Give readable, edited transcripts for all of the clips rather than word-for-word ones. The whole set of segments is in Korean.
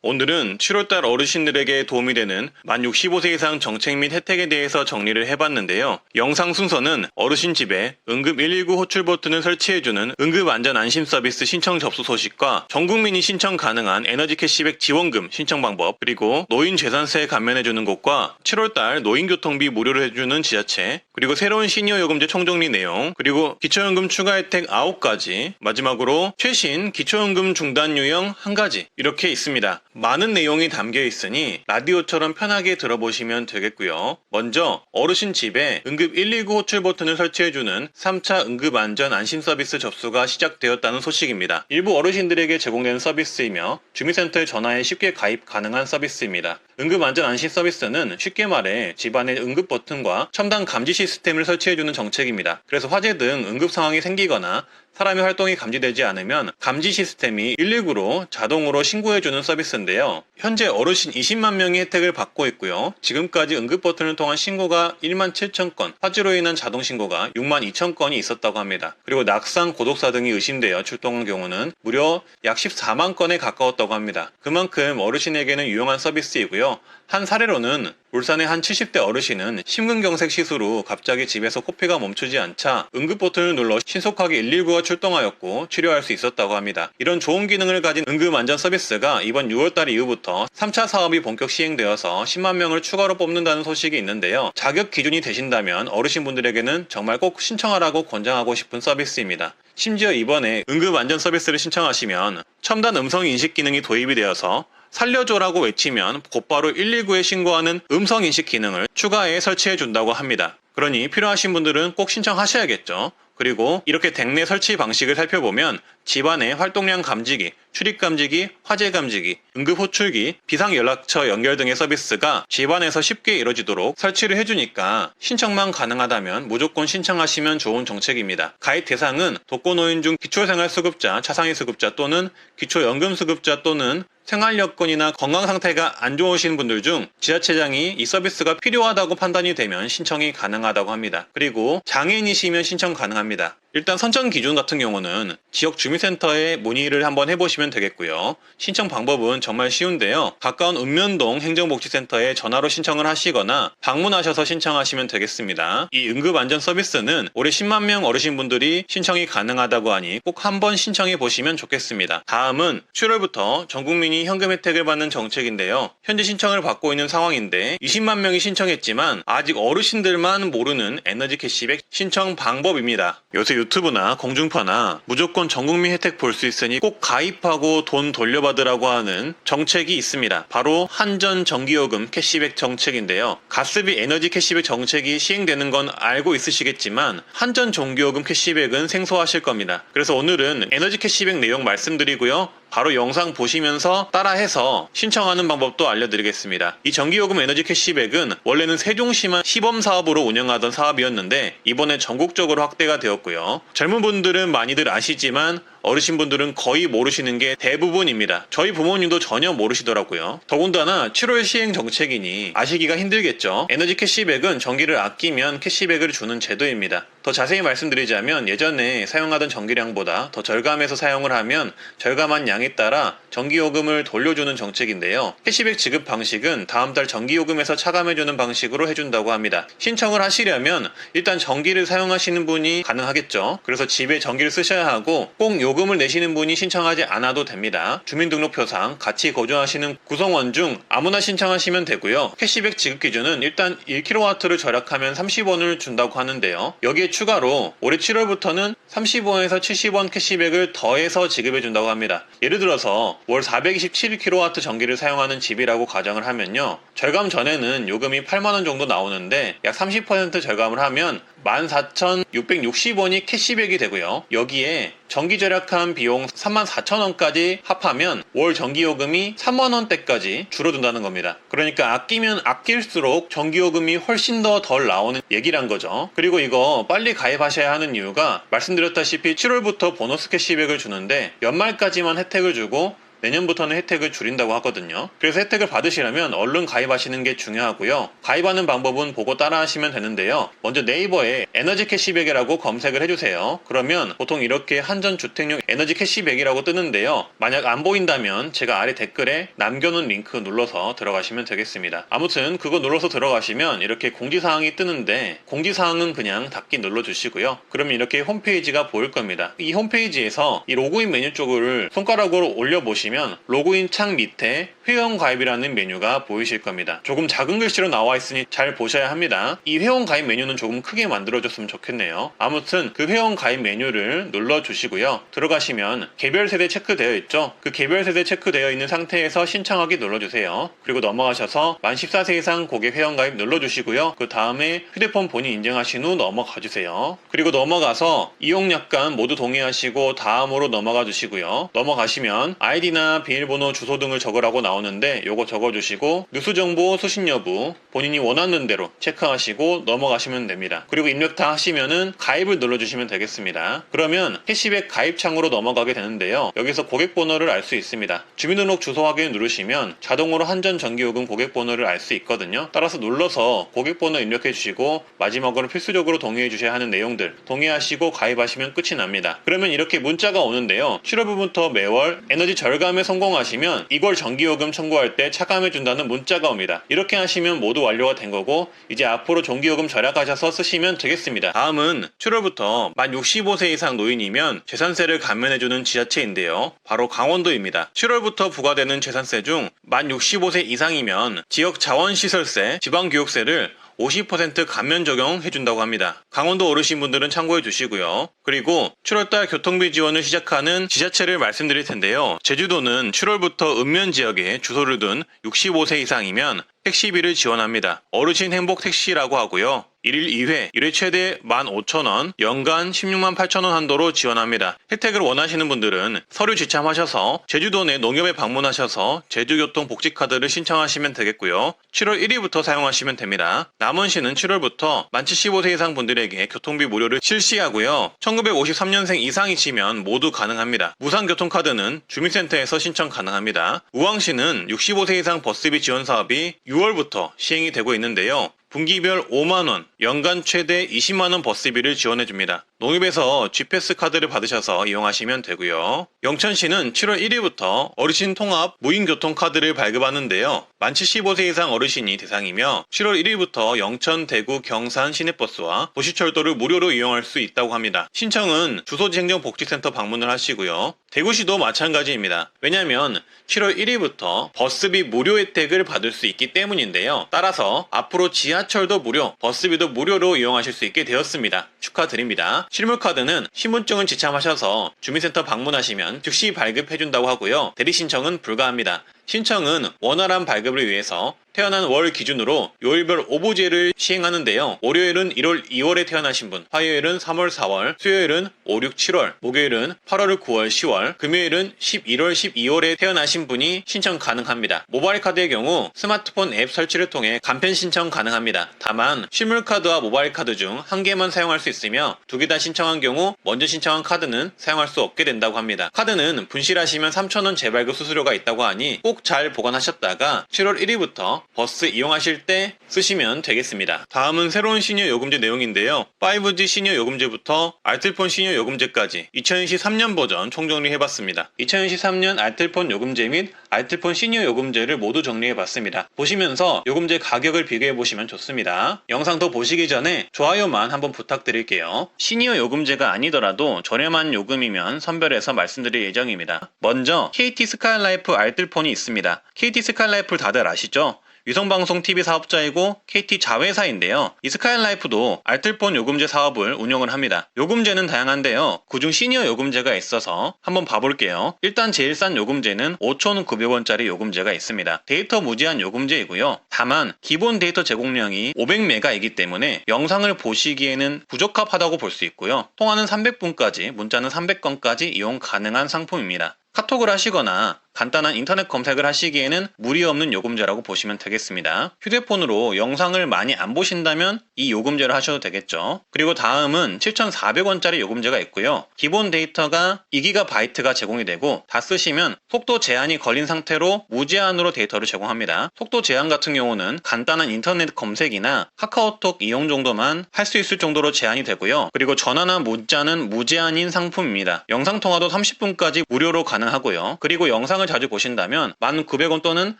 오늘은 7월달 어르신들에게 도움이 되는 만 65세 이상 정책 및 혜택에 대해서 정리를 해봤는데요. 영상 순서는 어르신 집에 응급 119 호출 버튼을 설치해주는 응급안전안심 서비스 신청 접수 소식과 전 국민이 신청 가능한 에너지 캐시백 지원금 신청 방법, 그리고 노인 재산세 감면해주는 곳과 7월달 노인교통비 무료로 해주는 지자체, 그리고 새로운 시니어 요금제 총정리 내용, 그리고 기초연금 추가 혜택 9가지, 마지막으로 최신 기초연금 중단 유형 1가지 이렇게 있습니다. 많은 내용이 담겨 있으니 라디오처럼 편하게 들어보시면 되겠고요. 먼저 어르신 집에 응급 119 호출 버튼을 설치해주는 3차 응급안전 안심 서비스 접수가 시작되었다는 소식입니다. 일부 어르신들에게 제공되는 서비스이며 주민센터에 전화해 쉽게 가입 가능한 서비스입니다. 응급안전 안심 서비스는 쉽게 말해 집안에 응급 버튼과 첨단 감지 시스템을 설치해주는 정책입니다. 그래서 화재 등 응급 상황이 생기거나 사람의 활동이 감지되지 않으면 감지 시스템이 119로 자동으로 신고해주는 서비스인데요. 현재 어르신 20만 명이 혜택을 받고 있고요. 지금까지 응급 버튼을 통한 신고가 1만 7천 건, 화재로 인한 자동 신고가 6만 2천 건이 있었다고 합니다. 그리고 낙상, 고독사 등이 의심되어 출동한 경우는 무려 약 14만 건에 가까웠다고 합니다. 그만큼 어르신에게는 유용한 서비스이고요. 한 사례로는 울산의 한 70대 어르신은 심근경색 시술 후 갑자기 집에서 코피가 멈추지 않자 응급 버튼을 눌러 신속하게 119가 출동하였고 치료할 수 있었다고 합니다. 이런 좋은 기능을 가진 응급안전 서비스가 이번 6월달 이후부터 3차 사업이 본격 시행되어서 10만 명을 추가로 뽑는다는 소식이 있는데요. 자격 기준이 되신다면 어르신분들에게는 정말 꼭 신청하라고 권장하고 싶은 서비스입니다. 심지어 이번에 응급안전 서비스를 신청하시면 첨단 음성 인식 기능이 도입이 되어서 살려줘라고 외치면 곧바로 119에 신고하는 음성인식 기능을 추가해 설치해준다고 합니다. 그러니 필요하신 분들은 꼭 신청하셔야겠죠. 그리고 이렇게 댁내 설치 방식을 살펴보면 집안의 활동량 감지기, 출입 감지기, 화재 감지기, 응급 호출기, 비상연락처 연결 등의 서비스가 집안에서 쉽게 이루어지도록 설치를 해주니까 신청만 가능하다면 무조건 신청하시면 좋은 정책입니다. 가입 대상은 독거노인 중 기초생활수급자, 차상위수급자 또는 기초연금수급자 또는 생활여건이나 건강상태가 안 좋으신 분들 중 지자체장이 이 서비스가 필요하다고 판단이 되면 신청이 가능하다고 합니다. 그리고 장애인이시면 신청 가능합니다. 일단 선정 기준 같은 경우는 지역 주민센터에 문의를 한번 해보시면 되겠고요. 신청 방법은 정말 쉬운데요. 가까운 읍면동 행정복지센터에 전화로 신청을 하시거나 방문하셔서 신청하시면 되겠습니다. 이 응급안전 서비스는 올해 10만 명 어르신분들이 신청이 가능하다고 하니 꼭 한번 신청해 보시면 좋겠습니다. 다음은 7월부터 전 국민이 현금 혜택을 받는 정책인데요. 현재 신청을 받고 있는 상황인데 20만 명이 신청했지만 아직 어르신들만 모르는 에너지 캐시백 신청 방법입니다. 요새 유튜브나 공중파나 무조건 전국민 혜택 볼 수 있으니 꼭 가입하고 돈 돌려받으라고 하는 정책이 있습니다. 바로 한전 전기요금 캐시백 정책인데요. 가스비 에너지 캐시백 정책이 시행되는 건 알고 있으시겠지만 한전 전기요금 캐시백은 생소하실 겁니다. 그래서 오늘은 에너지 캐시백 내용 말씀드리고요. 바로 영상 보시면서 따라해서 신청하는 방법도 알려드리겠습니다. 이 전기요금 에너지 캐시백은 원래는 세종시만 시범사업으로 운영하던 사업이었는데 이번에 전국적으로 확대가 되었고요. 젊은 분들은 많이들 아시지만 어르신분들은 거의 모르시는 게 대부분입니다. 저희 부모님도 전혀 모르시더라고요. 더군다나 7월 시행 정책이니 아시기가 힘들겠죠. 에너지 캐시백은 전기를 아끼면 캐시백을 주는 제도입니다. 더 자세히 말씀드리자면 예전에 사용하던 전기량보다 더 절감해서 사용을 하면 절감한 양에 따라 전기요금을 돌려주는 정책인데요. 캐시백 지급 방식은 다음 달 전기요금에서 차감해주는 방식으로 해준다고 합니다. 신청을 하시려면 일단 전기를 사용하시는 분이 가능하겠죠. 그래서 집에 전기를 쓰셔야 하고 꼭 요금을 내시는 분이 신청하지 않아도 됩니다. 주민등록표상 같이 거주하시는 구성원 중 아무나 신청하시면 되고요. 캐시백 지급 기준은 일단 1kW를 절약하면 30원을 준다고 하는데요. 여기에 추가로 올해 7월부터는 30원에서 70원 캐시백을 더해서 지급해 준다고 합니다. 예를 들어서 월 427kW 전기를 사용하는 집이라고 가정을 하면요. 절감 전에는 요금이 8만원 정도 나오는데 약 30% 절감을 하면 14,660원이 캐시백이 되고요. 여기에 전기 절약한 비용 34,000원까지 합하면 월 전기요금이 3만원대까지 줄어든다는 겁니다. 그러니까 아끼면 아낄수록 전기요금이 훨씬 더 덜 나오는 얘기란 거죠. 그리고 이거 빨리 가입하셔야 하는 이유가 말씀드렸다시피 7월부터 보너스 캐시백을 주는데 연말까지만 혜택을 주고 내년부터는 혜택을 줄인다고 하거든요. 그래서 혜택을 받으시려면 얼른 가입하시는 게 중요하고요. 가입하는 방법은 보고 따라 하시면 되는데요. 먼저 네이버에 에너지 캐시백이라고 검색을 해주세요. 그러면 보통 이렇게 한전주택용 에너지 캐시백이라고 뜨는데요. 만약 안 보인다면 제가 아래 댓글에 남겨놓은 링크 눌러서 들어가시면 되겠습니다. 아무튼 그거 눌러서 들어가시면 이렇게 공지사항이 뜨는데 공지사항은 그냥 닫기 눌러주시고요. 그러면 이렇게 홈페이지가 보일 겁니다. 이 홈페이지에서 이 로그인 메뉴 쪽을 손가락으로 올려보시면 로그인 창 밑에 회원 가입이라는 메뉴가 보이실 겁니다. 조금 작은 글씨로 나와 있으니 잘 보셔야 합니다. 이 회원 가입 메뉴는 조금 크게 만들어줬으면 좋겠네요. 아무튼 그 회원 가입 메뉴를 눌러주시고요. 들어가시면 개별 세대 체크되어 있죠. 그 개별 세대 체크되어 있는 상태에서 신청하기 눌러주세요. 그리고 넘어가셔서 만 14세 이상 고객 회원 가입 눌러주시고요. 그 다음에 휴대폰 본인 인증하신 후 넘어가 주세요. 그리고 넘어가서 이용약관 모두 동의하시고 다음으로 넘어가 주시고요. 넘어가시면 아이디나 비밀번호 주소 등을 적으라고 나오는데 요거 적어주시고 누수정보 수신 여부 본인이 원하는 대로 체크하시고 넘어가시면 됩니다. 그리고 입력 다 하시면은 가입을 눌러주시면 되겠습니다. 그러면 캐시백 가입 창으로 넘어가게 되는데요. 여기서 고객번호를 알 수 있습니다. 주민등록 주소 확인을 누르시면 자동으로 한전전기요금 고객번호를 알 수 있거든요. 따라서 눌러서 고객번호 입력해 주시고 마지막으로 필수적으로 동의해 주셔야 하는 내용들 동의하시고 가입하시면 끝이 납니다. 그러면 이렇게 문자가 오는데요. 7월부터 매월 에너지 절감에 성공하시면 이걸 전기요금 청구할 때 차감해 준다는 문자가 옵니다. 이렇게 하시면 모두 완료가 된 거고 이제 앞으로 전기요금 절약하셔서 쓰시면 되겠습니다. 다음은 7월부터 만 65세 이상 노인이면 재산세를 감면해주는 지자체인데요. 바로 강원도입니다. 7월부터 부과되는 재산세 중 만 65세 이상이면 지역자원시설세, 지방교육세를 50% 감면 적용해준다고 합니다. 강원도 어르신분들은 참고해 주시고요. 그리고 7월달 교통비 지원을 시작하는 지자체를 말씀드릴 텐데요. 제주도는 7월부터 읍면지역에 주소를 둔 65세 이상이면 택시비를 지원합니다. 어르신 행복 택시라고 하고요. 1일 2회, 1회 최대 15,000원, 연간 16만 8천원 한도로 지원합니다. 혜택을 원하시는 분들은 서류 지참하셔서 제주도 내 농협에 방문하셔서 제주교통복지카드를 신청하시면 되겠고요. 7월 1일부터 사용하시면 됩니다. 남원시는 7월부터 만 75세 이상 분들에게 교통비 무료를 실시하고요. 1953년생 이상이시면 모두 가능합니다. 무상교통카드는 주민센터에서 신청 가능합니다. 우왕시는 65세 이상 버스비 지원 사업이 6월부터 시행이 되고 있는데요. 분기별 5만원, 연간 최대 20만원 버스비를 지원해줍니다. 농협에서 G패스 카드를 받으셔서 이용하시면 되고요. 영천시는 7월 1일부터 어르신 통합 무인교통카드를 발급하는데요. 만 75세 이상 어르신이 대상이며 7월 1일부터 영천, 대구, 경산 시내버스와 도시철도를 무료로 이용할 수 있다고 합니다. 신청은 주소지행정복지센터 방문을 하시고요. 대구시도 마찬가지입니다. 왜냐하면 7월 1일부터 버스비 무료 혜택을 받을 수 있기 때문인데요. 따라서 앞으로 지하철도 무료, 버스비도 무료로 이용하실 수 있게 되었습니다. 축하드립니다. 실물카드는 신분증을 지참하셔서 주민센터 방문하시면 즉시 발급해준다고 하고요. 대리신청은 불가합니다. 신청은 원활한 발급을 위해서 태어난 월 기준으로 요일별 오부제를 시행하는데요. 월요일은 1월, 2월에 태어나신 분, 화요일은 3월, 4월, 수요일은 5, 6, 7월, 목요일은 8월, 9월, 10월, 금요일은 11월, 12월에 태어나신 분이 신청 가능합니다. 모바일 카드의 경우 스마트폰 앱 설치를 통해 간편 신청 가능합니다. 다만 실물카드와 모바일 카드 중 한 개만 사용할 수 있으며 두 개 다 신청한 경우 먼저 신청한 카드는 사용할 수 없게 된다고 합니다. 카드는 분실하시면 3,000원 재발급 수수료가 있다고 하니 꼭 잘 보관하셨다가 7월 1일부터 버스 이용하실 때 쓰시면 되겠습니다. 다음은 새로운 시니어 요금제 내용인데요. 5G 시니어 요금제부터 알뜰폰 시니어 요금제까지 2023년 버전 총정리해봤습니다. 2023년 알뜰폰 요금제 및 알뜰폰 시니어 요금제를 모두 정리해봤습니다. 보시면서 요금제 가격을 비교해보시면 좋습니다. 영상 더 보시기 전에 좋아요만 한번 부탁드릴게요. 시니어 요금제가 아니더라도 저렴한 요금이면 선별해서 말씀드릴 예정입니다. 먼저 KT 스카이라이프 알뜰폰이 있습니다. KT 스카이라이프를 다들 아시죠? 위성방송 TV 사업자이고 KT 자회사인데요. 이 스카이라이프도 알뜰폰 요금제 사업을 운영을 합니다. 요금제는 다양한데요. 그중 시니어 요금제가 있어서 한번 봐볼게요. 일단 제일 싼 요금제는 5,900원짜리 요금제가 있습니다. 데이터 무제한 요금제이고요. 다만 기본 데이터 제공량이 500메가이기 때문에 영상을 보시기에는 부적합하다고 볼 수 있고요. 통화는 300분까지, 문자는 300건까지 이용 가능한 상품입니다. 카톡을 하시거나 간단한 인터넷 검색을 하시기에는 무리 없는 요금제라고 보시면 되겠습니다. 휴대폰으로 영상을 많이 안 보신다면 이 요금제를 하셔도 되겠죠. 그리고 다음은 7,400원짜리 요금제가 있고요. 기본 데이터가 2GB가 제공이 되고 다 쓰시면 속도 제한이 걸린 상태로 무제한으로 데이터를 제공합니다. 속도 제한 같은 경우는 간단한 인터넷 검색이나 카카오톡 이용 정도만 할 수 있을 정도로 제한이 되고요. 그리고 전화나 문자는 무제한인 상품입니다. 영상통화도 30분까지 무료로 가능하고요. 그리고 영상을 자주 보신다면 1,900원 또는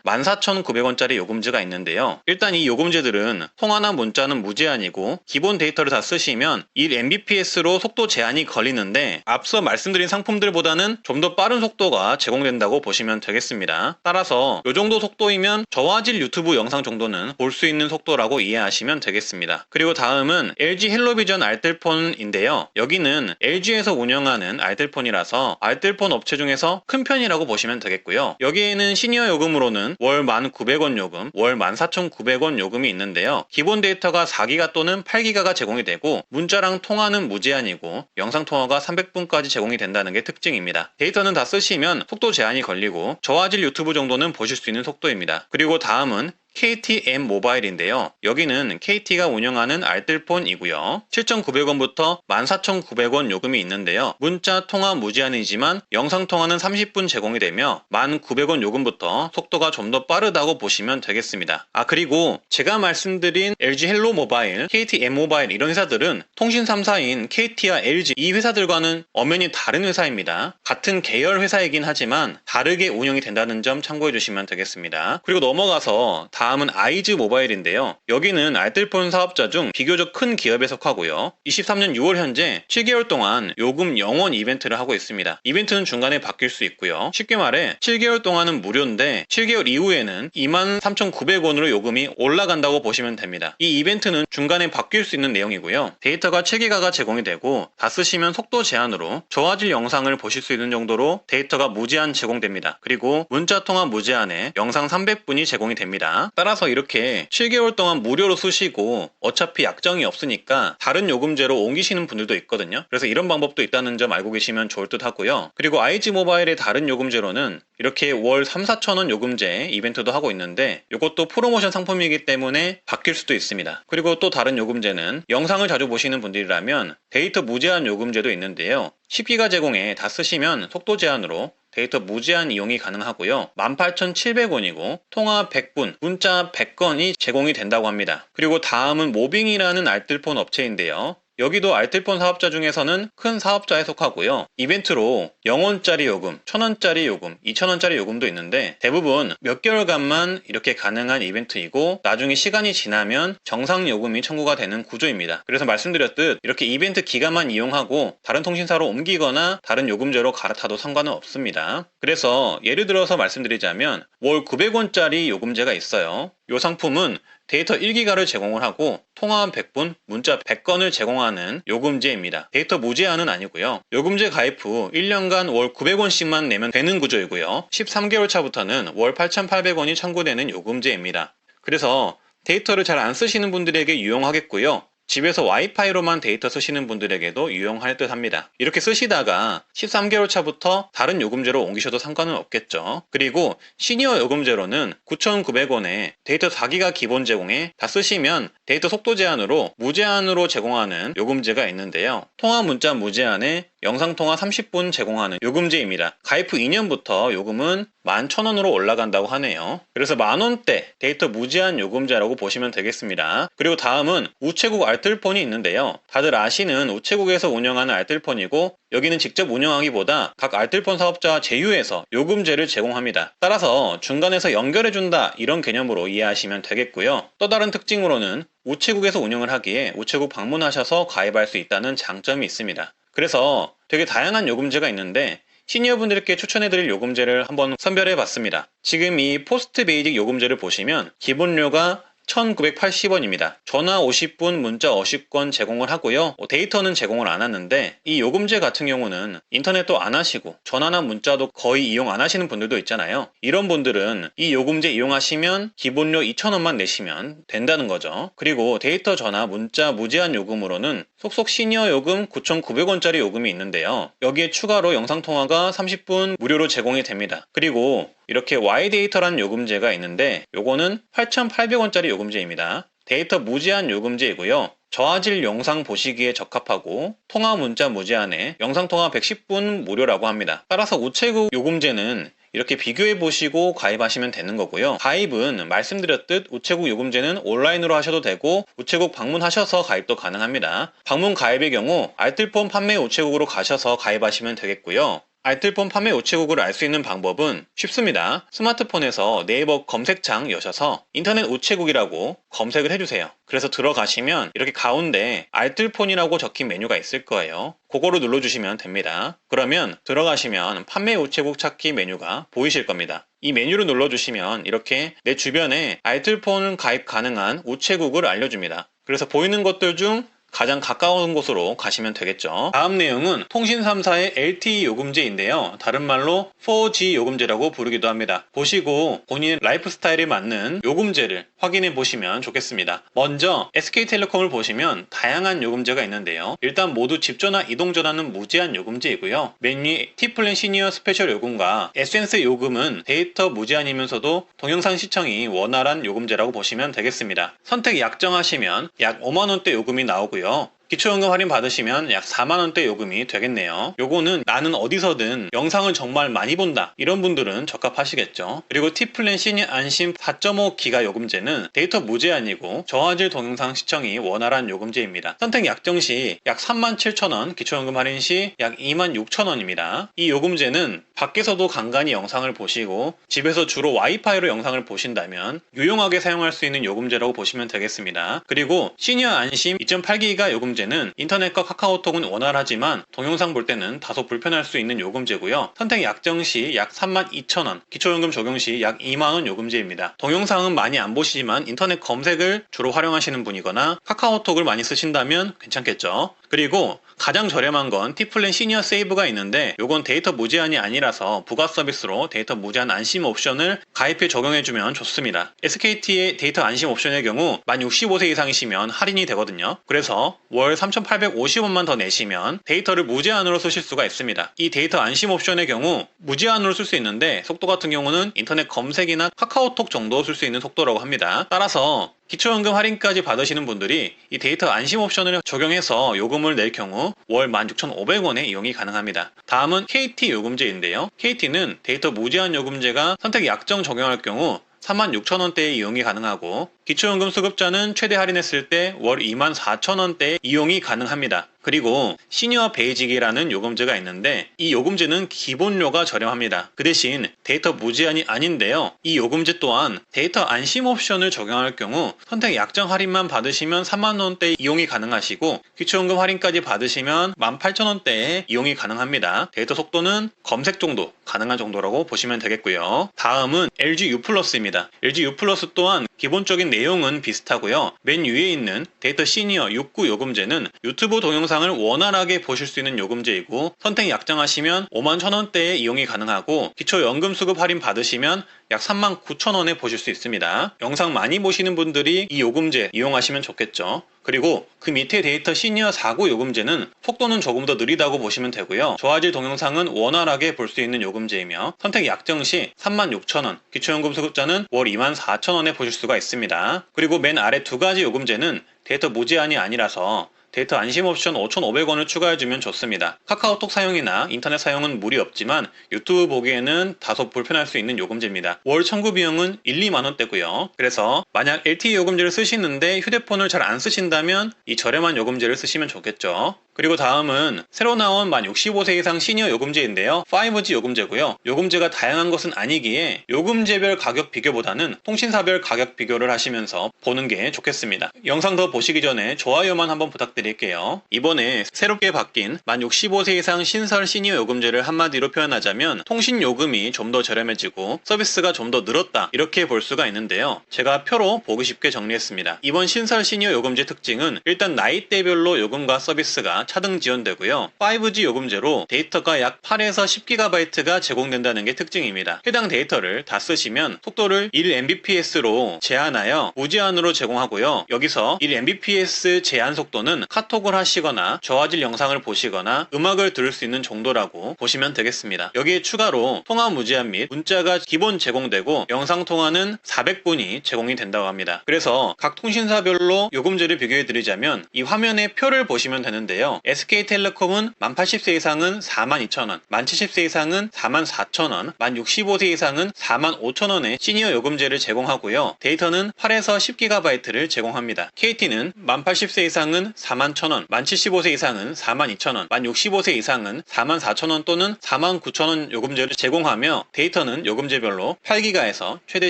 14,900원짜리 요금제가 있는데요. 일단 이 요금제들은 통화나 문자는 무제한이고 기본 데이터를 다 쓰시면 1mbps로 속도 제한이 걸리는데 앞서 말씀드린 상품들보다는 좀 더 빠른 속도가 제공된다고 보시면 되겠습니다. 따라서 이 정도 속도이면 저화질 유튜브 영상 정도는 볼 수 있는 속도라고 이해하시면 되겠습니다. 그리고 다음은 LG 헬로비전 알뜰폰인데요. 여기는 LG에서 운영하는 알뜰폰이라서 알뜰폰 업체 중에서 큰 편이라고 보시면 되겠고요. 여기에는 시니어 요금으로는 월 1,900원 요금, 월 14,900원 요금이 있는데요. 기본 데이터가 4기가 또는 8기가가 제공이 되고 문자랑 통화는 무제한이고 영상 통화가 300분까지 제공이 된다는 게 특징입니다. 데이터는 다 쓰시면 속도 제한이 걸리고 저화질 유튜브 정도는 보실 수 있는 속도입니다. 그리고 다음은 KTM 모바일인데요. 여기는 KT가 운영하는 알뜰폰이고요. 7,900원부터 14,900원 요금이 있는데요. 문자 통화 무제한이지만 영상 통화는 30분 제공이 되며 1,900원 요금부터 속도가 좀 더 빠르다고 보시면 되겠습니다. 그리고 제가 말씀드린 LG 헬로 모바일, KTM 모바일 이런 회사들은 통신 3사인 KT와 LG 이 회사들과는 엄연히 다른 회사입니다. 같은 계열 회사이긴 하지만 다르게 운영이 된다는 점 참고해 주시면 되겠습니다. 그리고 넘어가서 다음은 아이즈 모바일인데요. 여기는 알뜰폰 사업자 중 비교적 큰 기업에 속하고요. 23년 6월 현재 7개월 동안 요금 0원 이벤트를 하고 있습니다. 이벤트는 중간에 바뀔 수 있고요. 쉽게 말해 7개월 동안은 무료인데 7개월 이후에는 23,900원으로 요금이 올라간다고 보시면 됩니다. 이 이벤트는 중간에 바뀔 수 있는 내용이고요. 데이터가 7기가가 제공이 되고 다 쓰시면 속도 제한으로 저화질 영상을 보실 수 있는 정도로 데이터가 무제한 제공됩니다. 그리고 문자 통화 무제한에 영상 300분이 제공이 됩니다. 따라서 이렇게 7개월 동안 무료로 쓰시고 어차피 약정이 없으니까 다른 요금제로 옮기시는 분들도 있거든요. 그래서 이런 방법도 있다는 점 알고 계시면 좋을 듯 하고요. 그리고 아이즈 모바일의 다른 요금제로는 이렇게 월 3,4,000원 요금제 이벤트도 하고 있는데 이것도 프로모션 상품이기 때문에 바뀔 수도 있습니다. 그리고 또 다른 요금제는 영상을 자주 보시는 분들이라면 데이터 무제한 요금제도 있는데요. 10기가 제공에 다 쓰시면 속도 제한으로 데이터 무제한 이용이 가능하고요. 18,700원이고 통화 100분, 문자 100건이 제공이 된다고 합니다. 그리고 다음은 모빙이라는 알뜰폰 업체인데요. 여기도 알뜰폰 사업자 중에서는 큰 사업자에 속하고요. 이벤트로 0원짜리 요금, 1,000원짜리 요금, 2,000원짜리 요금도 있는데 대부분 몇 개월간만 이렇게 가능한 이벤트이고 나중에 시간이 지나면 정상 요금이 청구가 되는 구조입니다. 그래서 말씀드렸듯 이렇게 이벤트 기간만 이용하고 다른 통신사로 옮기거나 다른 요금제로 갈아타도 상관은 없습니다. 그래서 예를 들어서 말씀드리자면 월 900원짜리 요금제가 있어요. 이 상품은 데이터 1기가를 제공을 하고 통화 100분, 문자 100건을 제공하는 요금제입니다. 데이터 무제한은 아니고요. 요금제 가입 후 1년간 월 900원씩만 내면 되는 구조이고요. 13개월 차부터는 월 8,800원이 청구되는 요금제입니다. 그래서 데이터를 잘 안 쓰시는 분들에게 유용하겠고요. 집에서 와이파이로만 데이터 쓰시는 분들에게도 유용할 듯 합니다. 이렇게 쓰시다가 13개월 차부터 다른 요금제로 옮기셔도 상관은 없겠죠. 그리고 시니어 요금제로는 9,900원에 데이터 4기가 기본 제공에 다 쓰시면 데이터 속도 제한으로 무제한으로 제공하는 요금제가 있는데요. 통화 문자 무제한에 영상통화 30분 제공하는 요금제입니다. 가입 후 2년부터 요금은 11,000원으로 올라간다고 하네요. 그래서 만원대 데이터 무제한 요금제라고 보시면 되겠습니다. 그리고 다음은 우체국 알뜰폰이 있는데요. 다들 아시는 우체국에서 운영하는 알뜰폰이고 여기는 직접 운영하기보다 각 알뜰폰 사업자와 제휴해서 요금제를 제공합니다. 따라서 중간에서 연결해준다 이런 개념으로 이해하시면 되겠고요. 또 다른 특징으로는 우체국에서 운영을 하기에 우체국 방문하셔서 가입할 수 있다는 장점이 있습니다. 그래서 되게 다양한 요금제가 있는데 시니어분들께 추천해드릴 요금제를 한번 선별해봤습니다. 지금 이 포스트 베이직 요금제를 보시면 기본료가 1980원입니다. 전화 50분, 문자 50건 제공을 하고요. 데이터는 제공을 안 하는데 이 요금제 같은 경우는 인터넷도 안 하시고 전화나 문자도 거의 이용 안 하시는 분들도 있잖아요. 이런 분들은 이 요금제 이용하시면 기본료 2,000원만 내시면 된다는 거죠. 그리고 데이터, 전화, 문자 무제한 요금으로는 속속 시니어 요금 9,900원짜리 요금이 있는데요. 여기에 추가로 영상통화가 30분 무료로 제공이 됩니다. 그리고 이렇게 Y데이터라는 요금제가 있는데 요거는 8,800원짜리 요금제입니다. 데이터 무제한 요금제이고요. 저화질 영상 보시기에 적합하고 통화 문자 무제한에 영상통화 110분 무료라고 합니다. 따라서 우체국 요금제는 이렇게 비교해 보시고 가입하시면 되는 거고요. 가입은 말씀드렸듯 우체국 요금제는 온라인으로 하셔도 되고 우체국 방문하셔서 가입도 가능합니다. 방문 가입의 경우 알뜰폰 판매 우체국으로 가셔서 가입하시면 되겠고요. 알뜰폰 판매 우체국을 알 수 있는 방법은 쉽습니다. 스마트폰에서 네이버 검색창 여셔서 인터넷 우체국이라고 검색을 해주세요. 그래서 들어가시면 이렇게 가운데 알뜰폰이라고 적힌 메뉴가 있을 거예요. 그거를 눌러주시면 됩니다. 그러면 들어가시면 판매 우체국 찾기 메뉴가 보이실 겁니다. 이 메뉴를 눌러주시면 이렇게 내 주변에 알뜰폰 가입 가능한 우체국을 알려줍니다. 그래서 보이는 것들 중 가장 가까운 곳으로 가시면 되겠죠. 다음 내용은 통신 3사의 LTE 요금제인데요. 다른 말로 4G 요금제라고 부르기도 합니다. 보시고 본인의 라이프 스타일에 맞는 요금제를 확인해 보시면 좋겠습니다. 먼저 SK텔레콤을 보시면 다양한 요금제가 있는데요. 일단 모두 집전화, 이동전화는 무제한 요금제이고요. 맨 위 T플랜 시니어 스페셜 요금과 에센스 요금은 데이터 무제한이면서도 동영상 시청이 원활한 요금제라고 보시면 되겠습니다. 선택 약정하시면 약 5만원대 요금이 나오고요. 기초연금 할인 받으시면 약 4만원대 요금이 되겠네요. 요거는 나는 어디서든 영상을 정말 많이 본다 이런 분들은 적합하시겠죠. 그리고 T플랜 시니어 안심 4.5기가 요금제는 데이터 무제한이고 저화질 동영상 시청이 원활한 요금제입니다. 선택 약정 시 약 37,000원, 기초연금 할인 시 약 26,000원입니다. 이 요금제는 밖에서도 간간히 영상을 보시고 집에서 주로 와이파이로 영상을 보신다면 유용하게 사용할 수 있는 요금제라고 보시면 되겠습니다. 그리고 시니어 안심 2.8기가 요금제는 인터넷과 카카오톡은 원활하지만 동영상 볼 때는 다소 불편할 수 있는 요금제고요. 선택 약정 시 약 32,000원, 기초연금 적용 시 약 2만원 요금제입니다. 동영상은 많이 안 보시지만 인터넷 검색을 주로 활용하시는 분이거나 카카오톡을 많이 쓰신다면 괜찮겠죠. 그리고 가장 저렴한 건 T플랜 시니어 세이브가 있는데 요건 데이터 무제한이 아니라서 부가 서비스로 데이터 무제한 안심 옵션을 가입해 적용해주면 좋습니다. SKT의 데이터 안심 옵션의 경우 만 65세 이상이시면 할인이 되거든요. 그래서 월 3,850원만 더 내시면 데이터를 무제한으로 쓰실 수가 있습니다. 이 데이터 안심 옵션의 경우 무제한으로 쓸 수 있는데 속도 같은 경우는 인터넷 검색이나 카카오톡 정도 쓸 수 있는 속도라고 합니다. 따라서 기초연금 할인까지 받으시는 분들이 이 데이터 안심 옵션을 적용해서 요금을 낼 경우 월 16,500원에 이용이 가능합니다. 다음은 KT 요금제인데요. KT는 데이터 무제한 요금제가 선택 약정 적용할 경우 46,000원대의 이용이 가능하고 기초연금 수급자는 최대 할인했을 때 월 24,000원대의 이용이 가능합니다. 그리고 시니어 베이직이라는 요금제가 있는데 이 요금제는 기본료가 저렴합니다. 그 대신 데이터 무제한이 아닌데요. 이 요금제 또한 데이터 안심 옵션을 적용할 경우 선택 약정 할인만 받으시면 3만원대 이용이 가능하시고 기초연금 할인까지 받으시면 18,000원대의 이용이 가능합니다. 데이터 속도는 검색 정도 가능한 정도라고 보시면 되겠고요. 다음은 LG U+입니다. LG U+ 또한 기본적인 내용은 비슷하고요. 맨 위에 있는 데이터 시니어 69 요금제는 유튜브 동영상을 원활하게 보실 수 있는 요금제이고 선택 약정하시면 51,000원대의 이용이 가능하고 기초연금 수급 할인 받으시면 약 39,000원에 보실 수 있습니다. 영상 많이 보시는 분들이 이 요금제 이용하시면 좋겠죠. 그리고 그 밑에 데이터 시니어 49 요금제는 속도는 조금 더 느리다고 보시면 되고요. 저화질 동영상은 원활하게 볼 수 있는 요금제이며 선택 약정 시 36,000원, 기초연금 수급자는 월 24,000원에 보실 수가 있습니다. 그리고 맨 아래 두 가지 요금제는 데이터 무제한이 아니라서 데이터 안심 옵션 5,500원을 추가해주면 좋습니다. 카카오톡 사용이나 인터넷 사용은 무리 없지만 유튜브 보기에는 다소 불편할 수 있는 요금제입니다. 월 청구 비용은 1, 2만원대고요. 그래서 만약 LTE 요금제를 쓰시는데 휴대폰을 잘 안 쓰신다면 이 저렴한 요금제를 쓰시면 좋겠죠. 그리고 다음은 새로 나온 만 65세 이상 시니어 요금제인데요. 5G 요금제고요. 요금제가 다양한 것은 아니기에 요금제별 가격 비교보다는 통신사별 가격 비교를 하시면서 보는 게 좋겠습니다. 영상 더 보시기 전에 좋아요만 한번 부탁드릴게요. 이번에 새롭게 바뀐 만 65세 이상 신설 시니어 요금제를 한마디로 표현하자면 통신 요금이 좀 더 저렴해지고 서비스가 좀 더 늘었다, 이렇게 볼 수가 있는데요. 제가 표로 보기 쉽게 정리했습니다. 이번 신설 시니어 요금제 특징은 일단 나이대별로 요금과 서비스가 차등 지원되고요. 5G 요금제로 데이터가 약 8에서 10GB가 제공된다는 게 특징입니다. 해당 데이터를 다 쓰시면 속도를 1mbps로 제한하여 무제한으로 제공하고요. 여기서 1mbps 제한 속도는 카톡을 하시거나 저화질 영상을 보시거나 음악을 들을 수 있는 정도라고 보시면 되겠습니다. 여기에 추가로 통화 무제한 및 문자가 기본 제공되고 영상 통화는 400분이 제공이 된다고 합니다. 그래서 각 통신사별로 요금제를 비교해 드리자면 이 화면에 표를 보시면 되는데요. SK텔레콤은 만 80세 이상은 42,000원, 만 70세 이상은 44,000원, 만 65세 이상은 45,000원의 시니어 요금제를 제공하고요. 데이터는 8에서 10GB를 제공합니다. KT는 만 80세 이상은 41,000원, 만 75세 이상은 42,000원, 만 65세 이상은 44,000원 또는 49,000원 요금제를 제공하며 데이터는 요금제별로 8GB에서 최대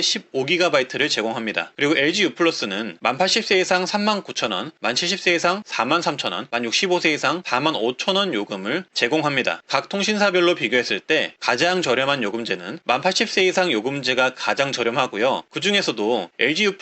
15GB를 제공합니다. 그리고 LG U+는 만 80세 이상 39,000원, 만 70세 이상 43,000원, 만 65세 이상 45,000원 요금을 제공합니다. 각 통신사별로 비교했을 때 가장 저렴한 요금제는 만 80세 이상 요금제가 가장 저렴하고요. 그 중에서도 LG U+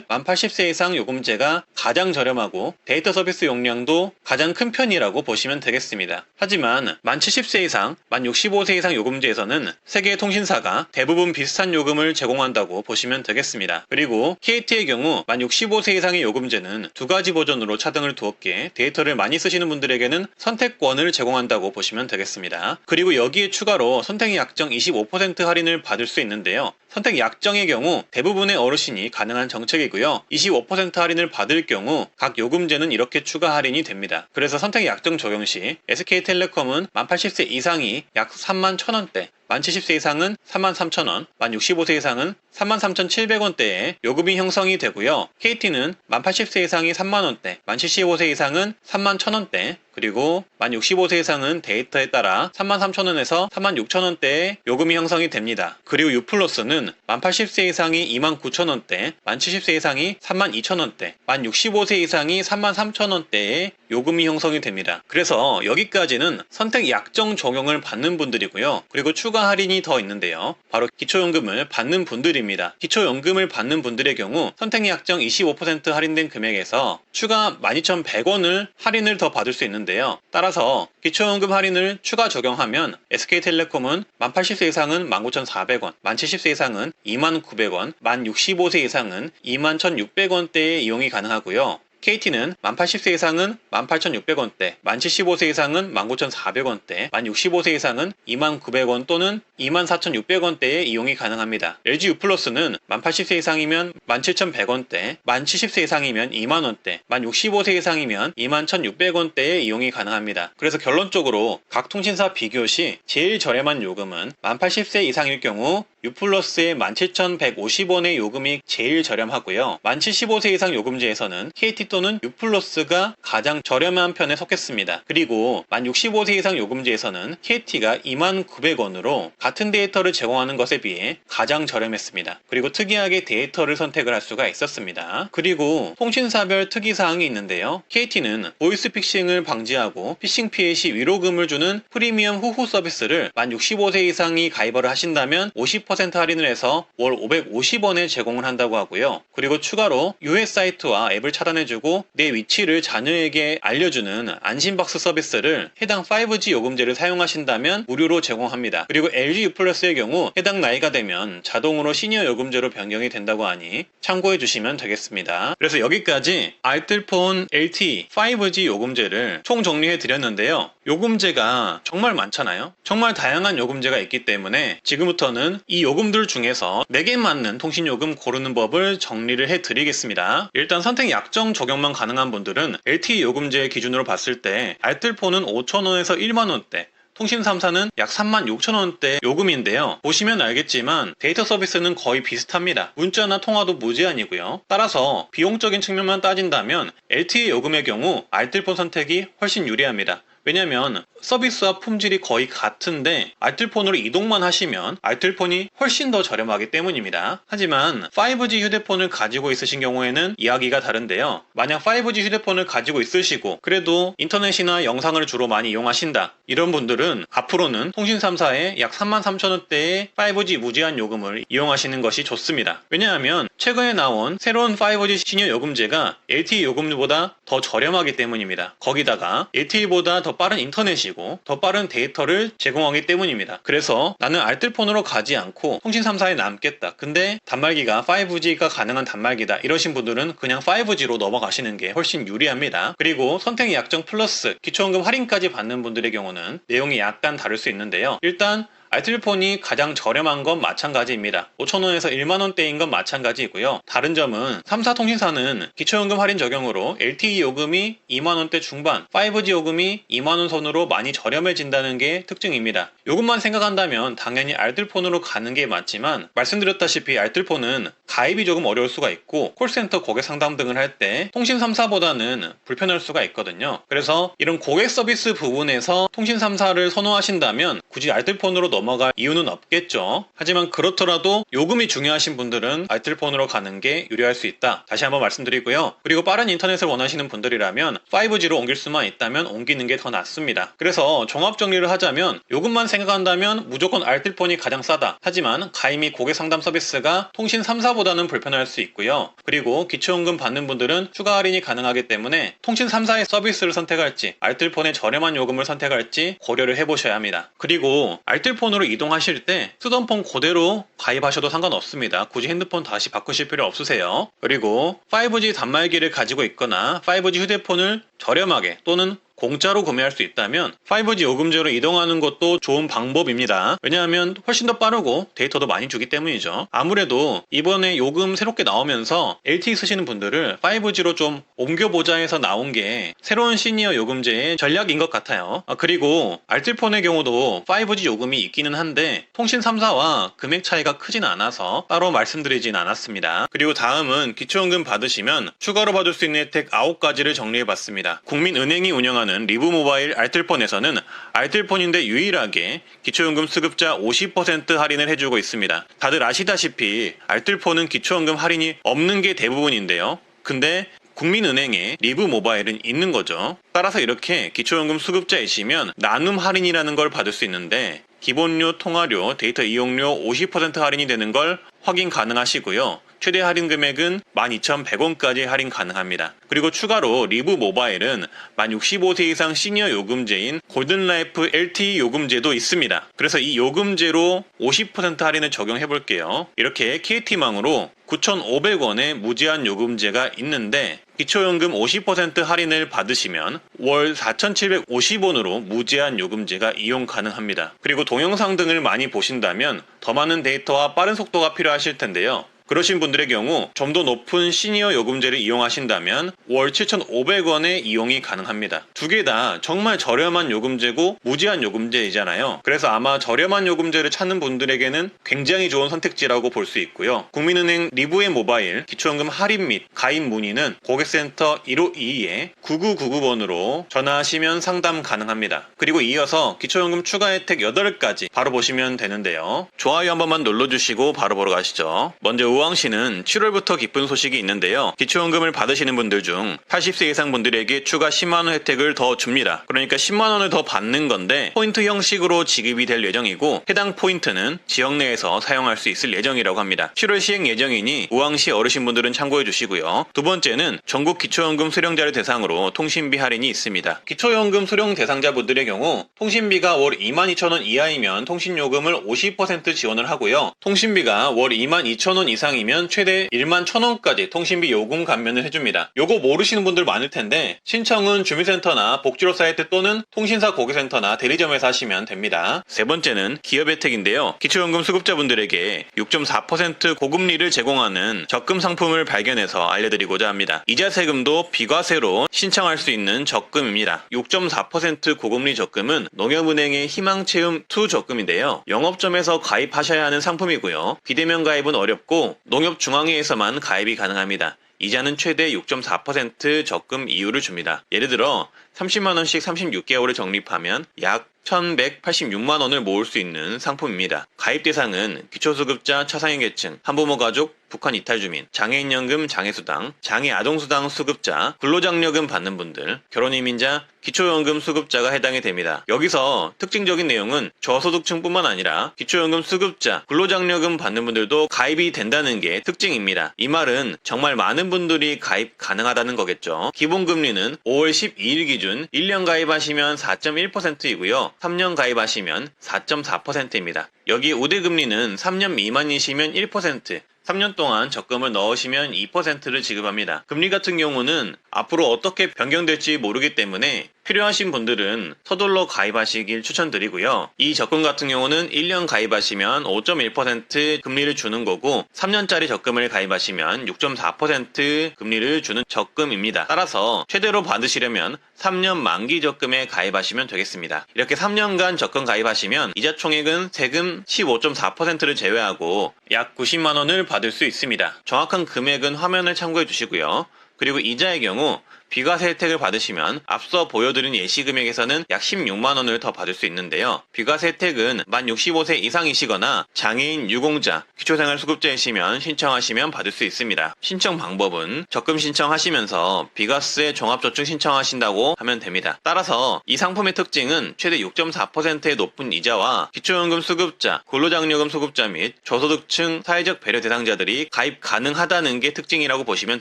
만 80세 이상 요금제가 가장 저렴하고 데이터 서비스 용량도 가장 큰 편이라고 보시면 되겠습니다. 하지만 만 70세 이상, 만 65세 이상 요금제에서는 세 개의 통신사가 대부분 비슷한 요금을 제공한다고 보시면 되겠습니다. 그리고 KT의 경우 만 65세 이상의 요금제는 두 가지 버전으로 차등을 두었기에 데이터를 많이 쓰시는 분들에게는 선택권을 제공한다고 보시면 되겠습니다. 그리고 여기에 추가로 선택 약정 25% 할인을 받을 수 있는데요. 선택 약정의 경우 대부분의 어르신이 가능한 정책이고요. 25% 할인을 받을 경우 각 요금제는 이렇게 추가 할인이 됩니다. 그래서 선택 약정 적용 시 SK텔레콤은 만 80세 이상이 약 31,000원대, 만 70세 이상은 43,000원, 만 65세 이상은 33,700원대의 요금이 형성이 되고요. KT는 만 80세 이상이 3만원대, 만 75세 이상은 31,000원대, 그리고 만 65세 이상은 데이터에 따라 33,000원에서 36,000원대의 요금이 형성이 됩니다. 그리고 U+는 만 80세 이상이 29,000원대, 만 70세 이상이 32,000원대, 만 65세 이상이 33,000원대의 요금이 형성이 됩니다. 그래서 여기까지는 선택 약정 적용을 받는 분들이고요. 그리고 추가 할인이 더 있는데요. 바로 기초연금을 받는 분들입니다. 기초연금을 받는 분들의 경우 선택 약정 25% 할인된 금액에서 추가 12,100원을 할인을 더 받을 수 있는데요. 따라서 기초연금 할인을 추가 적용하면 SK텔레콤은 만 80세 이상은 19,400원, 만 70세 이상은 29,900원, 만 65세 이상은 21,600원대의 이용이 가능하고요. KT는 만 80세 이상은 18,600원대, 만 75세 이상은 19,400원대, 만 65세 이상은 29,900원 또는 24,600원대의 이용이 가능합니다. LG U+는 만 80세 이상이면 17,100원대, 만 70세 이상이면 2만원대, 만 65세 이상이면 21,600원대의 이용이 가능합니다. 그래서 결론적으로 각 통신사 비교 시 제일 저렴한 요금은 만 80세 이상일 경우 U+의 17,150원의 요금이 제일 저렴하고요. 만 75세 이상 요금제에서는 KT 또는 U+가 가장 저렴한 편에 속했습니다. 그리고 만 65세 이상 요금제에서는 KT가 29,900원으로 같은 데이터를 제공하는 것에 비해 가장 저렴했습니다. 그리고 특이하게 데이터를 선택을 할 수가 있었습니다. 그리고 통신사별 특이사항이 있는데요. KT는 보이스피싱을 방지하고 피싱 피해 시 위로금을 주는 프리미엄 후후 서비스를 만 65세 이상이 가입을 하신다면 50% 할인을 해서 월 550원에 제공을 한다고 하고요. 그리고 추가로 유해 사이트와 앱을 차단해주고 내 위치를 자녀에게 알려주는 안심박스 서비스를 해당 5G 요금제를 사용하신다면 무료로 제공합니다. 그리고 LG U+의 경우 해당 나이가 되면 자동으로 시니어 요금제로 변경이 된다고 하니 참고해 주시면 되겠습니다. 그래서 여기까지 알뜰폰 LTE 5G 요금제를 총 정리해 드렸는데요. 요금제가 정말 많잖아요. 정말 다양한 요금제가 있기 때문에 지금부터는 이 요금들 중에서 내게 맞는 통신요금 고르는 법을 정리를 해 드리겠습니다. 일단 선택 약정 적용만 가능한 분들은 LTE 요금제 기준으로 봤을 때 알뜰폰은 5,000원에서 1만원대, 통신 3사는 약 36,000원대 요금인데요. 보시면 알겠지만 데이터 서비스는 거의 비슷합니다. 문자나 통화도 무제한이고요. 따라서 비용적인 측면만 따진다면 LTE 요금의 경우 알뜰폰 선택이 훨씬 유리합니다. 왜냐면 서비스와 품질이 거의 같은데 알뜰폰으로 이동만 하시면 알뜰폰이 훨씬 더 저렴하기 때문입니다. 하지만 5G 휴대폰을 가지고 있으신 경우에는 이야기가 다른데요. 만약 5G 휴대폰을 가지고 있으시고 그래도 인터넷이나 영상을 주로 많이 이용하신다, 이런 분들은 앞으로는 통신 3사의 약 33,000원대의 5G 무제한 요금을 이용하시는 것이 좋습니다. 왜냐하면 최근에 나온 새로운 5G 시니어 요금제가 LTE 요금보다 더 저렴하기 때문입니다. 거기다가 LTE보다 더 빠른 인터넷이고 더 빠른 데이터를 제공하기 때문입니다. 그래서 나는 알뜰폰으로 가지 않고 통신 3사에 남겠다, 근데 단말기가 5G가 가능한 단말기다, 이러신 분들은 그냥 5G로 넘어가시는 게 훨씬 유리합니다. 그리고 선택 약정 플러스 기초연금 할인까지 받는 분들의 경우는 내용이 약간 다를 수 있는데요. 일단 알뜰폰이 가장 저렴한 건 마찬가지입니다. 5,000원에서 1만원대인 건 마찬가지이고요. 다른 점은 3사 통신사는 기초연금 할인 적용으로 LTE 요금이 2만원대 중반, 5G 요금이 2만원 선으로 많이 저렴해진다는 게 특징입니다. 요금만 생각한다면 당연히 알뜰폰으로 가는 게 맞지만, 말씀드렸다시피 알뜰폰은 가입이 조금 어려울 수가 있고 콜센터 고객 상담 등을 할 때 통신 3사보다는 불편할 수가 있거든요. 그래서 이런 고객 서비스 부분에서 통신 3사를 선호하신다면 굳이 알뜰폰으로 넘어갈 이유는 없겠죠. 하지만 그렇더라도 요금이 중요하신 분들은 알뜰폰으로 가는 게 유리할 수 있다, 다시 한번 말씀드리고요. 그리고 빠른 인터넷을 원하시는 분들이라면 5G로 옮길 수만 있다면 옮기는 게 더 낫습니다. 그래서 종합 정리를 하자면 요금만 생각한다면 무조건 알뜰폰이 가장 싸다. 하지만 가입 및 고객 상담 서비스가 통신 3사보다는 불편할 수 있고요. 그리고 기초연금 받는 분들은 추가 할인이 가능하기 때문에 통신 3사의 서비스를 선택할지 알뜰폰의 저렴한 요금을 선택할지 고려를 해보셔야 합니다. 그리고 알뜰폰으로 이동하실 때 쓰던 폰 그대로 가입하셔도 상관없습니다. 굳이 핸드폰 다시 바꾸실 필요 없으세요. 그리고 5G 단말기를 가지고 있거나 5G 휴대폰을 저렴하게 또는 공짜로 구매할 수 있다면 5G 요금제로 이동하는 것도 좋은 방법입니다. 왜냐하면 훨씬 더 빠르고 데이터도 많이 주기 때문이죠. 아무래도 이번에 요금 새롭게 나오면서 LTE 쓰시는 분들을 5G로 좀 옮겨보자 해서 나온 게 새로운 시니어 요금제의 전략인 것 같아요. 그리고 알뜰폰의 경우도 5G 요금이 있기는 한데 통신 3사와 금액 차이가 크진 않아서 따로 말씀드리진 않았습니다. 그리고 다음은 기초연금 받으시면 추가로 받을 수 있는 혜택 9가지를 정리해봤습니다. 국민은행이 운영하는 리브모바일 알뜰폰에서는 알뜰폰인데 유일하게 기초연금 수급자 50% 할인을 해주고 있습니다. 다들 아시다시피 알뜰폰은 기초연금 할인이 없는 게 대부분인데요. 근데 국민은행에 리브모바일은 있는 거죠. 따라서 이렇게 기초연금 수급자이시면 나눔 할인이라는 걸 받을 수 있는데 기본료, 통화료, 데이터 이용료 50% 할인이 되는 걸 확인 가능하시고요. 최대 할인 금액은 12,100원까지 할인 가능합니다. 그리고 추가로 리브모바일은 만 65세 이상 시니어 요금제인 골든라이프 LTE 요금제도 있습니다. 그래서 이 요금제로 50% 할인을 적용해 볼게요. 이렇게 KT망으로 9,500원의 무제한 요금제가 있는데 기초연금 50% 할인을 받으시면 월 4,750원으로 무제한 요금제가 이용 가능합니다. 그리고 동영상 등을 많이 보신다면 더 많은 데이터와 빠른 속도가 필요하실 텐데요. 그러신 분들의 경우 좀 더 높은 시니어 요금제를 이용하신다면 월 7,500원의 이용이 가능합니다. 두 개 다 정말 저렴한 요금제고 무제한 요금제이잖아요. 그래서 아마 저렴한 요금제를 찾는 분들에게는 굉장히 좋은 선택지라고 볼 수 있고요. 국민은행 리브의 모바일 기초연금 할인 및 가입 문의는 고객센터 1522-9999번으로 전화하시면 상담 가능합니다. 그리고 이어서 기초연금 추가 혜택 8가지 바로 보시면 되는데요. 좋아요 한 번만 눌러주시고 바로 보러 가시죠. 먼저 우왕시는 7월부터 기쁜 소식이 있는데요. 기초연금을 받으시는 분들 중 80세 이상 분들에게 추가 10만원 혜택을 더 줍니다. 그러니까 10만원을 더 받는 건데 포인트 형식으로 지급이 될 예정이고 해당 포인트는 지역 내에서 사용할 수 있을 예정이라고 합니다. 7월 시행 예정이니 우왕시 어르신분들은 참고해 주시고요. 두 번째는 전국 기초연금 수령자를 대상으로 통신비 할인이 있습니다. 기초연금 수령 대상자분들의 경우 통신비가 월 22,000원 이하이면 통신요금을 50% 지원을 하고요. 통신비가 월 22,000원 이상 이상이면 최대 11,000원까지 통신비 요금 감면을 해줍니다. 요거 모르시는 분들 많을 텐데 신청은 주민센터나 복지로 사이트 또는 통신사 고객센터나 대리점에서 하시면 됩니다. 세 번째는 기업 혜택인데요. 기초연금 수급자분들에게 6.4% 고금리를 제공하는 적금 상품을 발견해서 알려드리고자 합니다. 이자 세금도 비과세로 신청할 수 있는 적금입니다. 6.4% 고금리 적금은 농협은행의 희망체험2 적금인데요. 영업점에서 가입하셔야 하는 상품이고요. 비대면 가입은 어렵고 농협중앙회에서만 가입이 가능합니다. 이자는 최대 6.4% 적금 이율을 줍니다. 예를 들어 30만원씩 36개월을 적립하면 약 1,186만원을 모을 수 있는 상품입니다. 가입 대상은 기초수급자 차상위계층, 한부모 가족, 북한 이탈주민, 장애인연금 장애수당, 장애아동수당 수급자, 근로장려금 받는 분들, 결혼이민자, 기초연금 수급자가 해당이 됩니다. 여기서 특징적인 내용은 저소득층뿐만 아니라 기초연금 수급자, 근로장려금 받는 분들도 가입이 된다는 게 특징입니다. 이 말은 정말 많은 분들이 가입 가능하다는 거겠죠. 기본금리는 5월 12일 기준 1년 가입하시면 4.1%이고요. 3년 가입하시면 4.4%입니다. 여기 우대금리는 3년 미만이시면 1%, 3년 동안 적금을 넣으시면 2%를 지급합니다. 금리 같은 경우는 앞으로 어떻게 변경될지 모르기 때문에 필요하신 분들은 서둘러 가입하시길 추천드리고요. 이 적금 같은 경우는 1년 가입하시면 5.1% 금리를 주는 거고 3년짜리 적금을 가입하시면 6.4% 금리를 주는 적금입니다. 따라서 최대로 받으시려면 3년 만기 적금에 가입하시면 되겠습니다. 이렇게 3년간 적금 가입하시면 이자 총액은 세금 15.4%를 제외하고 약 90만 원을 받을 수 있습니다. 정확한 금액은 화면을 참고해 주시고요. 그리고 이자의 경우 비과세 혜택을 받으시면 앞서 보여드린 예시금액에서는 약 16만원을 더 받을 수 있는데요. 비과세 혜택은 만 65세 이상이시거나 장애인, 유공자, 기초생활수급자이시면 신청하시면 받을 수 있습니다. 신청 방법은 적금 신청하시면서 비과세 종합저축 신청하신다고 하면 됩니다. 따라서 이 상품의 특징은 최대 6.4%의 높은 이자와 기초연금 수급자, 근로장려금 수급자 및 저소득층 사회적 배려 대상자들이 가입 가능하다는 게 특징이라고 보시면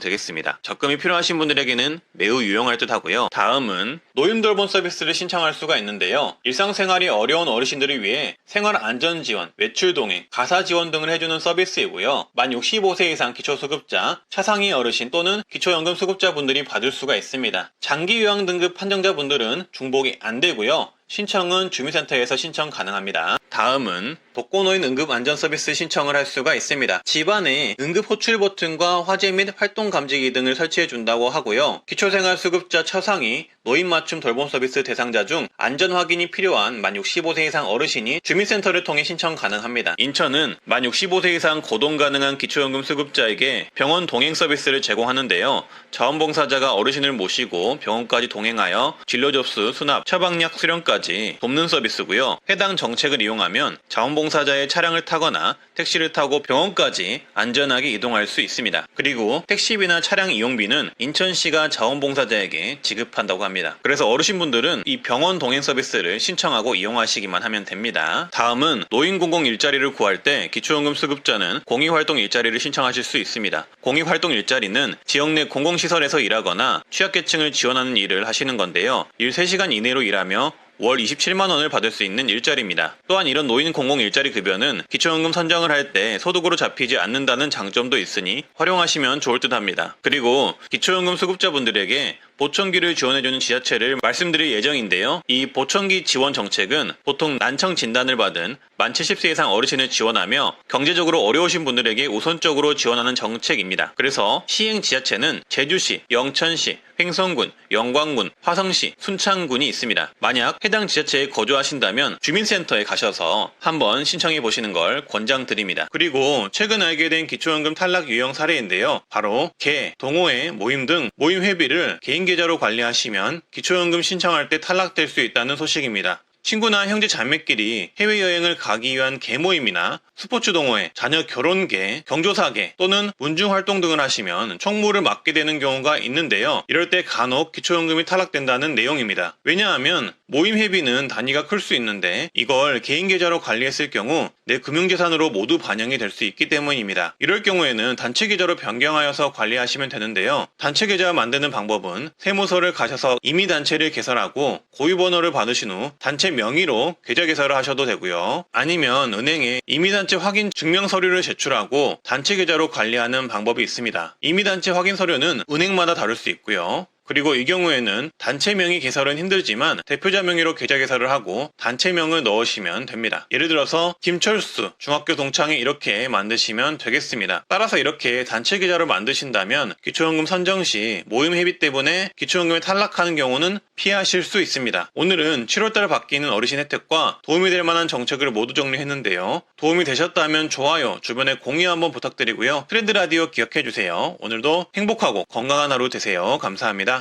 되겠습니다. 적금이 필요하신 분들에게는 매우 유용할 듯 하고요. 다음은 노인돌봄 서비스를 신청할 수가 있는데요. 일상생활이 어려운 어르신들을 위해 생활안전지원, 외출동행, 가사지원 등을 해주는 서비스이고요. 만 65세 이상 기초수급자, 차상위 어르신 또는 기초연금 수급자분들이 받을 수가 있습니다. 장기요양 등급 판정자분들은 중복이 안 되고요. 신청은 주민센터에서 신청 가능합니다. 다음은 독거노인 응급안전서비스 신청을 할 수가 있습니다. 집안에 응급 호출 버튼과 화재 및 활동 감지기 등을 설치해 준다고 하고요. 기초생활수급자 차상위 노인 맞춤 돌봄 서비스 대상자 중 안전 확인이 필요한 만 65세 이상 어르신이 주민센터를 통해 신청 가능합니다. 인천은 만 65세 이상 거동 가능한 기초연금 수급자에게 병원 동행 서비스를 제공하는데요. 자원봉사자가 어르신을 모시고 병원까지 동행하여 진료 접수, 수납, 처방약 수령까지 돕는 서비스고요. 해당 정책을 이용하면 자원봉사자의 차량을 타거나 택시를 타고 병원까지 안전하게 이동할 수 있습니다. 그리고 택시비나 차량 이용비는 인천시가 자원봉사자에게 지급한다고 합니다. 그래서 어르신분들은 이 병원 동행 서비스를 신청하고 이용하시기만 하면 됩니다. 다음은 노인공공 일자리를 구할 때 기초연금 수급자는 공익활동 일자리를 신청하실 수 있습니다. 공익활동 일자리는 지역 내 공공시설에서 일하거나 취약계층을 지원하는 일을 하시는 건데요. 일 3시간 이내로 일하며 월 27만원을 받을 수 있는 일자리입니다. 또한 이런 노인 공공 일자리 급여는 기초연금 선정을 할 때 소득으로 잡히지 않는다는 장점도 있으니 활용하시면 좋을 듯 합니다. 그리고 기초연금 수급자분들에게 보청기를 지원해주는 지자체를 말씀드릴 예정인데요. 이 보청기 지원 정책은 보통 난청 진단을 받은 만 70세 이상 어르신을 지원하며 경제적으로 어려우신 분들에게 우선적으로 지원하는 정책입니다. 그래서 시행 지자체는 제주시, 영천시, 횡성군, 영광군, 화성시, 순창군이 있습니다. 만약 해당 지자체에 거주하신다면 주민센터에 가셔서 한번 신청해 보시는 걸 권장드립니다. 그리고 최근 알게 된 기초연금 탈락 유형 사례인데요. 바로 개, 동호회, 모임 등 모임 회비를 개인 계좌로 관리하시면 기초연금 신청할 때 탈락될 수 있다는 소식입니다. 친구나 형제 자매끼리 해외여행을 가기 위한 개모임이나 스포츠 동호회, 자녀 결혼계, 경조사계 또는 문중활동 등을 하시면 총무를 맡게 되는 경우가 있는데요. 이럴 때 간혹 기초연금이 탈락된다는 내용입니다. 왜냐하면 모임 회비는 단위가 클 수 있는데 이걸 개인 계좌로 관리했을 경우 내 금융재산으로 모두 반영이 될 수 있기 때문입니다. 이럴 경우에는 단체 계좌로 변경하여서 관리하시면 되는데요. 단체 계좌 만드는 방법은 세무서를 가셔서 임의 단체를 개설하고 고유번호를 받으신 후 단체 명의로 계좌 개설을 하셔도 되고요. 아니면 은행에 임의단체 확인 증명 서류를 제출하고 단체 계좌로 관리하는 방법이 있습니다. 임의단체 확인 서류는 은행마다 다를 수 있고요. 그리고 이 경우에는 단체명의 개설은 힘들지만 대표자 명의로 계좌 개설을 하고 단체명을 넣으시면 됩니다. 예를 들어서 김철수 중학교 동창회 이렇게 만드시면 되겠습니다. 따라서 이렇게 단체 계좌를 만드신다면 기초연금 선정 시 모임 회비 때문에 기초연금에 탈락하는 경우는 피하실 수 있습니다. 오늘은 7월달 바뀌는 어르신 혜택과 도움이 될 만한 정책을 모두 정리했는데요. 도움이 되셨다면 좋아요, 주변에 공유 한번 부탁드리고요. 트렌드 라디오 기억해주세요. 오늘도 행복하고 건강한 하루 되세요. 감사합니다.